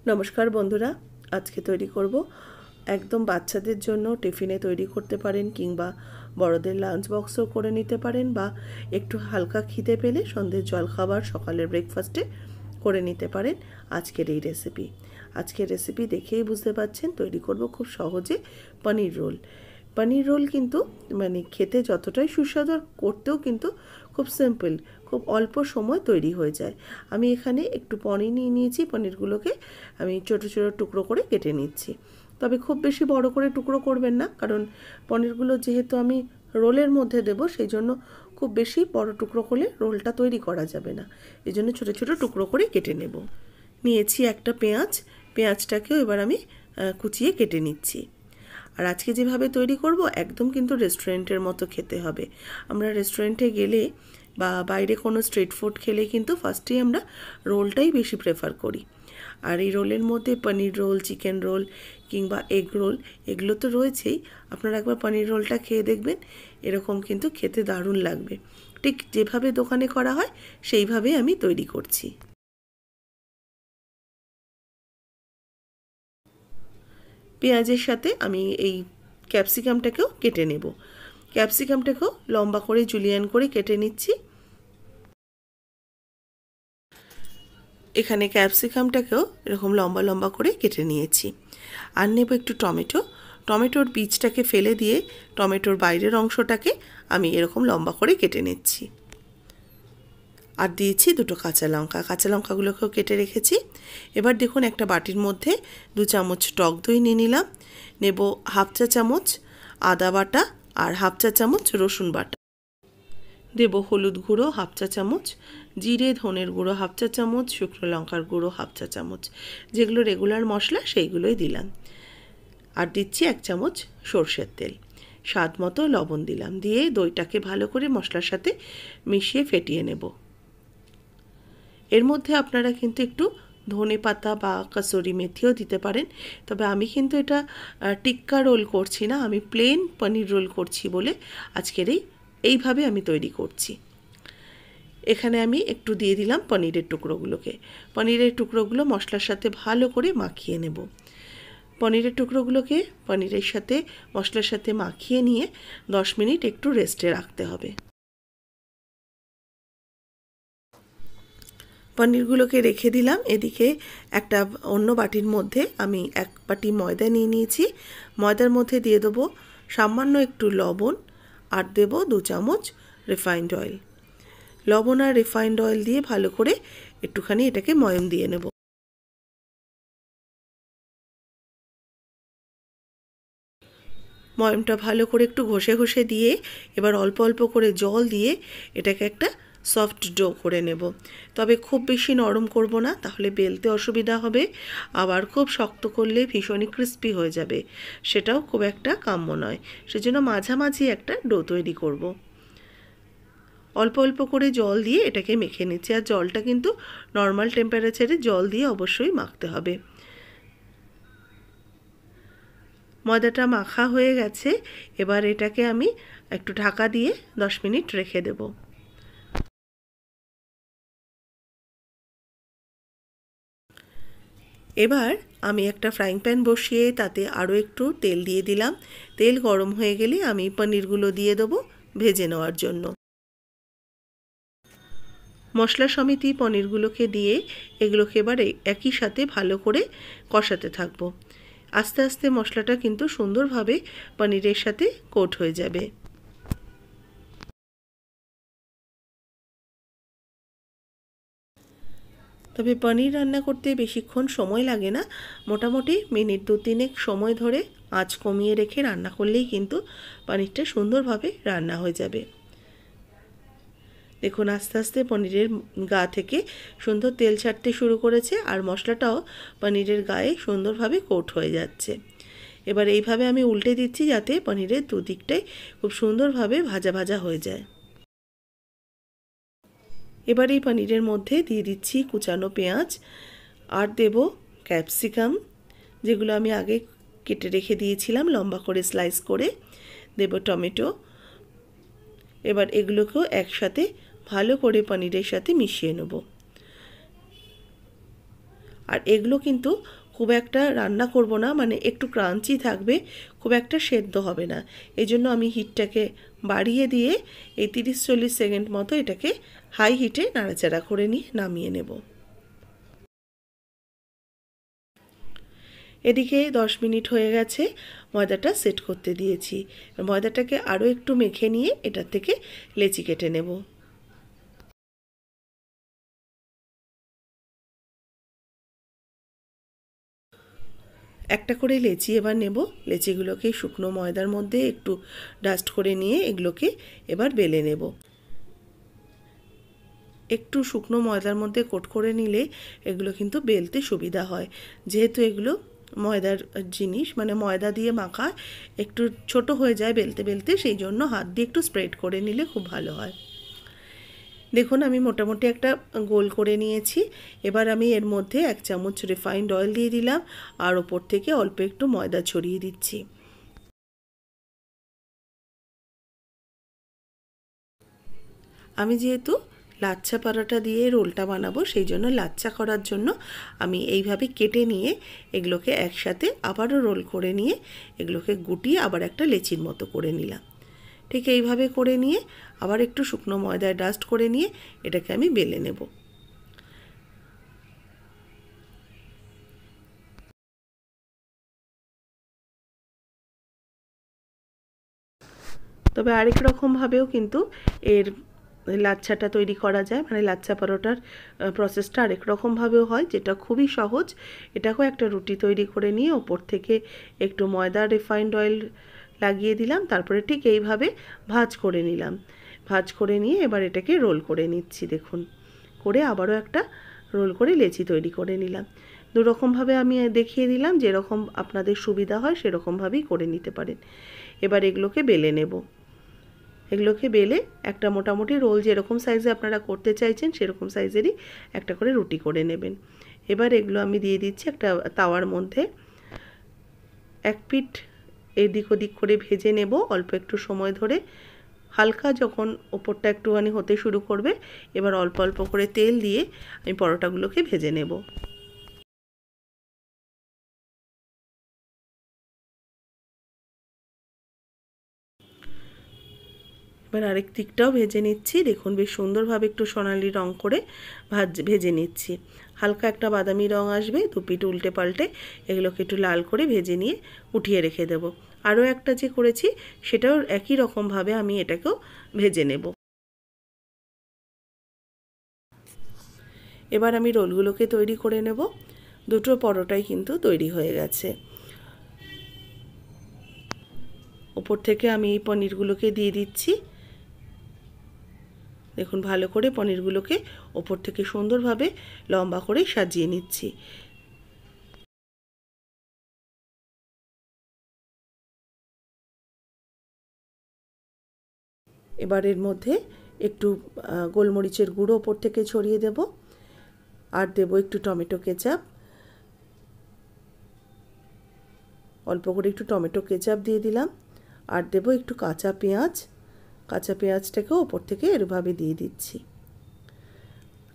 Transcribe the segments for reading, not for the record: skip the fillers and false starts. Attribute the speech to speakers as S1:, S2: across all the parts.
S1: নমস্কার বন্ধুরা, আজকে তৈরি করব একদম বাচ্চাদের জন্য টিফিনে তৈরি করতে পারেন কিংবা বড়দের লাঞ্চ বক্সও করে নিতে পারেন বা একটু হালকা খিদে পেলে সন্ধ্যের জলখাবার সকালের ব্রেকফাস্টে করে নিতে পারেন আজকের এই রেসিপি। আজকের রেসিপি দেখেই বুঝতে পারছেন তৈরি করব খুব সহজে পনির রোল। পনির রোল কিন্তু খেতে যতটাই সুস্বাদু করতেও কিন্তু খুব সিম্পল, খুব অল্প সময় তৈরি হয়ে যায়। আমি এখানে একটু পনির নিয়ে নিয়েছি, পনিরগুলোকে আমি ছোটো ছোটো টুকরো করে কেটে নিচ্ছি। তবে খুব বেশি বড় করে টুকরো করবেন না, কারণ পনিরগুলো যেহেতু আমি রোলের মধ্যে দেব সেই জন্য খুব বেশি বড় টুকরো করলে রোলটা তৈরি করা যাবে না, এই জন্য ছোটো ছোটো টুকরো করে কেটে নেব। নিয়েছি একটা পেঁয়াজটাকেও এবার আমি কুচিয়ে কেটে নিচ্ছি। আর আজকে যেভাবে তৈরি করব একদম কিন্তু রেস্টুরেন্টের মতো খেতে হবে। আমরা রেস্টুরেন্টে গেলে বা বাইরে কোনো স্ট্রিট ফুড খেলে কিন্তু ফার্স্টেই আমরা রোলটাই বেশি প্রেফার করি। আর এই রোলের মধ্যে পনির রোল, চিকেন রোল কিংবা এগ রোল এগুলো তো রয়েছেই। আপনারা একবার পনির রোলটা খেয়ে দেখবেন, এরকম কিন্তু খেতে দারুণ লাগবে। ঠিক যেভাবে দোকানে করা হয় সেইভাবেই আমি তৈরি করছি। পেঁয়াজের সাথে আমি এই ক্যাপসিকামটাকেও কেটে নেব। ক্যাপসিকামটাকেও লম্বা করে জুলিয়ান করে কেটে নিচ্ছি। এখানে ক্যাপসিকামটাকেও এরকম লম্বা লম্বা করে কেটে নিয়েছি। আর নেব একটু টমেটোর বীজটাকে ফেলে দিয়ে টমেটোর বাইরের অংশটাকে আমি এরকম লম্বা করে কেটে নিচ্ছি। আর দিয়েছি দুটো কাঁচা লঙ্কাগুলোকেও কেটে রেখেছি। এবার দেখুন একটা বাটির মধ্যে 2 চামচ টক দই নিয়ে নিলাম। নেব হাফ চা চামচ আদা বাটা আর হাফ চা চামচ রসুন বাটা। দেব হলুদ গুঁড়ো হাফ চা চামচ, জিরে ধনের গুঁড়ো হাফ চা চামচ, শুকনো লঙ্কার গুঁড়ো হাফ চা চামচ, যেগুলো রেগুলার মশলা সেইগুলোই দিলাম। আর দিচ্ছি 1 চামচ সর্ষের তেল, স্বাদ মতো লবণ দিলাম। দিয়ে দইটাকে ভালো করে মশলার সাথে মিশিয়ে ফেটিয়ে নেব। এর মধ্যে আপনারা কিন্তু একটু ধনে পাতা বা কসুরি মেথিও দিতে পারেন, তবে আমি কিন্তু এটা টিক্কা রোল করছি না, আমি প্লেন পনির রোল করছি বলে আজকের এইভাবে আমি তৈরি করছি। এখানে আমি একটু দিয়ে দিলাম পনিরের টুকরোগুলো মশলার সাথে ভালো করে মাখিয়ে নেব। পনিরের টুকরোগুলোকে পনিরের সাথে মশলার সাথে মাখিয়ে নিয়ে 10 মিনিট একটু রেস্টে রাখতে হবে। পনিরগুলোকে রেখে দিলাম। এদিকে একটা অন্য বাটির মধ্যে আমি 1 বাটি ময়দা নিয়ে নিয়েছি। ময়দার মধ্যে দিয়ে দেবো সামান্য একটু লবণ আর দেব 2 চামচ রিফাইন্ড অয়েল। লবণ আর রিফাইন্ড অয়েল দিয়ে ভালো করে একটুখানি এটাকে ময়ম দিয়ে নেব। ময়মটা ভালো করে একটু ঘষে ঘষে দিয়ে এবার অল্প অল্প করে জল দিয়ে এটাকে একটা সফট ডো করে নেব। তবে খুব বেশি নরম করব না, তাহলে বেলতে অসুবিধা হবে, আবার খুব শক্ত করলে ভীষণই ক্রিস্পি হয়ে যাবে, সেটাও খুব একটা কাম্য নয়। সেজন্য মাঝামাঝি একটা ডো তৈরি করব। অল্প অল্প করে জল দিয়ে এটাকে মেখে নিচ্ছি। আর জলটা কিন্তু নর্মাল টেম্পারেচারে জল দিয়ে অবশ্যই মাখতে হবে। ময়দাটা মাখা হয়ে গেছে, এবার এটাকে আমি একটু ঢাকা দিয়ে 10 মিনিট রেখে দেব। এবার আমি একটা ফ্রাইং প্যান বসিয়ে তাতে আরও একটু তেল দিয়ে দিলাম। তেল গরম হয়ে গেলে আমি পনিরগুলো দিয়ে দেবো ভেজে নেওয়ার জন্য। মশলা সমেত পনিরগুলোকে দিয়ে এগুলোকে এবার একই সাথে ভালো করে কষাতে থাকবো। আস্তে আস্তে মশলাটা কিন্তু সুন্দরভাবে পনিরের সাথে কোট হয়ে যাবে। তবে পনির রান্না করতে বেশিক্ষণ সময় লাগে না, মোটামুটি মিনিট 2-3 সময় ধরে আঁচ কমিয়ে রেখে রান্না করলেই কিন্তু পনিরটা সুন্দরভাবে রান্না হয়ে যাবে। দেখুন আস্তে আস্তে পনিরের গা থেকে সুন্দর তেল ছাড়তে শুরু করেছে আর মশলাটাও পনিরের গায়ে সুন্দরভাবে কোট হয়ে যাচ্ছে। এবার এইভাবে আমি উল্টে দিচ্ছি যাতে পনিরের দুদিকটাই খুব সুন্দরভাবে ভাজা ভাজা হয়ে যায়। এবার এই পনিরের মধ্যে দিয়ে দিচ্ছি কুচানো পেঁয়াজ আর দেব ক্যাপসিকাম, যেগুলো আমি আগে কেটে রেখে দিয়েছিলাম লম্বা করে স্লাইস করে। দেব টমেটো। এবার এগুলোকেও একসাথে ভালো করে পনিরের সাথে মিশিয়ে নেব। আর এগুলো কিন্তু খুব একটা রান্না করব না, মানে একটু ক্রাঞ্চি থাকবে, খুব একটা সেদ্ধ হবে না। এই জন্য আমি হিটটাকে বাড়িয়ে দিয়ে এই 30-40 সেকেন্ড মতো এটাকে হাই হিটে নাড়াচাড়া করে নিয়ে নামিয়ে নেব। এদিকে 10 মিনিট হয়ে গেছে, ময়দাটা সেট করতে দিয়েছি। ময়দাটাকে আরও একটু মেখে নিয়ে এটার থেকে লেচি কেটে নেব। একটা করে লেচি এবার নেব। লেচিগুলোকে শুকনো ময়দার মধ্যে একটু ডাস্ট করে নিয়ে এগুলোকে এবার বেলে নেব। একটু শুকনো ময়দার মধ্যে কোট করে নিলে এগুলো কিন্তু বেলতে সুবিধা হয়, যেহেতু এগুলো ময়দার জিনিস, মানে ময়দা দিয়ে মাখা, একটু ছোট হয়ে যায় বেলতে বেলতে, সেই জন্য হাত দিয়ে একটু স্প্রেড করে নিলে খুব ভালো হয়। দেখুন আমি মোটামুটি একটা গোল করে নিয়েছি। এবার আমি এর মধ্যে 1 চামচ রিফাইন্ড অয়েল দিয়ে দিলাম আর ওপর থেকে অল্প একটু ময়দা ছড়িয়ে দিচ্ছি। আমি যেহেতু লাচ্ছা পরোটা দিয়ে রোলটা বানাবো, সেই জন্য লাচ্ছা করার জন্য আমি এইভাবে কেটে নিয়ে এগুলোকে একসাথে আবারও রোল করে নিয়ে এগুলোকে গুটিয়ে আবার একটা লেচির মতো করে নিলাম। ঠিক এইভাবে করে নিয়ে আবার একটু শুকনো ময়দায় ডাস্ট করে নিয়ে এটাকে আমি বেলে নেব। তবে আরেক রকমভাবেও কিন্তু এর লাচ্ছাটা তৈরি করা যায়, মানে লাচ্ছা পরোটার প্রসেসটা আরেক রকমভাবেও হয়, যেটা খুবই সহজ। এটাকেও একটা রুটি তৈরি করে নিয়ে ওপর থেকে একটু ময়দা রিফাইন্ড অয়েল লাগিয়ে দিলাম, তারপরে ঠিক এইভাবে ভাঁজ করে নিলাম। ভাঁজ করে নিয়ে এবার এটাকে রোল করে নিচ্ছি। দেখুন করে আবারও একটা রোল করে লেচি তৈরি করে নিলাম। দুরকমভাবে আমি দেখিয়ে দিলাম, যেরকম আপনাদের সুবিধা হয় সেরকমভাবেই করে নিতে পারেন। এবার এগুলোকে বেলে নেব। এগুলোকে বেলে একটা মোটামুটি রোল যেরকম সাইজে আপনারা করতে চাইছেন সেরকম সাইজেরই একটা করে রুটি করে নেবেন। এবার এগুলো আমি দিয়ে দিচ্ছি একটা তাওয়ার মধ্যে। এক পিঠ এদিক ওদিক করে ভেজে নেব অল্প একটু সময় ধরে। হালকা যখন ওপরটা একটুখানি হতে শুরু করবে, এবার অল্প অল্প করে তেল দিয়ে আমি পরোটাগুলোকে ভেজে নেব। এবার আরেক দিকটাও ভেজে নিচ্ছি। দেখুন বেশ সুন্দরভাবে একটু সোনালি রং করে ভেজে নিচ্ছি। হালকা একটা বাদামি রং আসবে, দুপিঠ উল্টে পাল্টে এগুলোকে একটু লাল করে ভেজে নিয়ে উঠিয়ে রেখে দেব। আরও একটা যে করেছি সেটাও একই রকমভাবে আমি এটাকেও ভেজে নেব। এবার আমি রোলগুলোকে তৈরি করে নেব। দুটো পরোটাই কিন্তু তৈরি হয়ে গেছে। ওপর থেকে আমি এই পনিরগুলোকে দিয়ে দিচ্ছি। দেখুন ভালো করে পনিরগুলোকে ওপর থেকে সুন্দরভাবে লম্বা করে সাজিয়ে নিচ্ছি। এবার এর মধ্যে একটু গোলমরিচের গুঁড়ো ওপর থেকে ছড়িয়ে দেব আর দেব একটু টমেটো কেচাপ। অল্প করে একটু টমেটো কেচাপ দিয়ে দিলাম আর দেব একটু কাঁচা পেঁয়াজ। কাঁচা পেঁয়াজটাকেও ওপর থেকে এরভাবে দিয়ে দিচ্ছি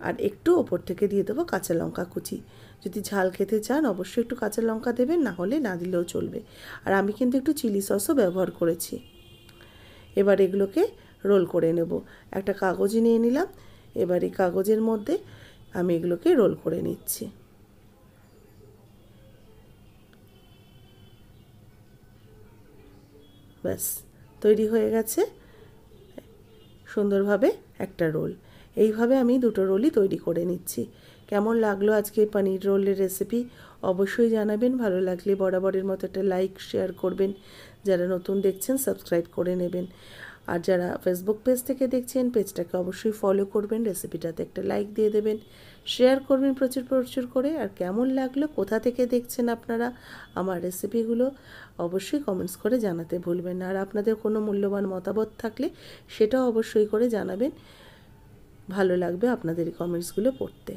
S1: আর একটু ওপর থেকে দিয়ে দেবো কাঁচা লঙ্কা কুচি। যদি ঝাল খেতে চান অবশ্যই একটু কাঁচা লঙ্কা দেবেন, না হলে না দিলেও চলবে। আর আমি কিন্তু একটু চিলি সসও ব্যবহার করেছি। এবার এগুলোকে রোল করে নেব। একটা কাগজ নিয়ে নিলাম। এবার এই কাগজের মধ্যে আমি এগুলোকে রোল করে নিচ্ছি। ব্যাস তৈরি হয়ে গেছে সুন্দরভাবে একটা রোল। এইভাবে আমি দুটো রোলই তৈরি করে নিচ্ছি। কেমন লাগলো আজকে পনির রোলের রেসিপি অবশ্যই জানাবেন। ভালো লাগলে বরাবরের মতো একটা লাইক শেয়ার করবেন। যারা নতুন দেখছেন সাবস্ক্রাইব করে নেবেন। আর যারা ফেসবুক পেজ থেকে দেখছেন পেজটাকে অবশ্যই ফলো করবেন, রেসিপিটাতে একটা লাইক দিয়ে দেবেন, শেয়ার করবেন প্রচুর প্রচুর করে। আর কেমন লাগলো, কোথা থেকে দেখছেন আপনারা আমার রেসিপিগুলো অবশ্যই কমেন্টস করে জানাতে ভুলবেন না। আর আপনাদের কোনো মূল্যবান মতামত থাকলে সেটাও অবশ্যই করে জানাবেন। ভালো লাগবে আপনাদের এই কমেন্টসগুলো পড়তে।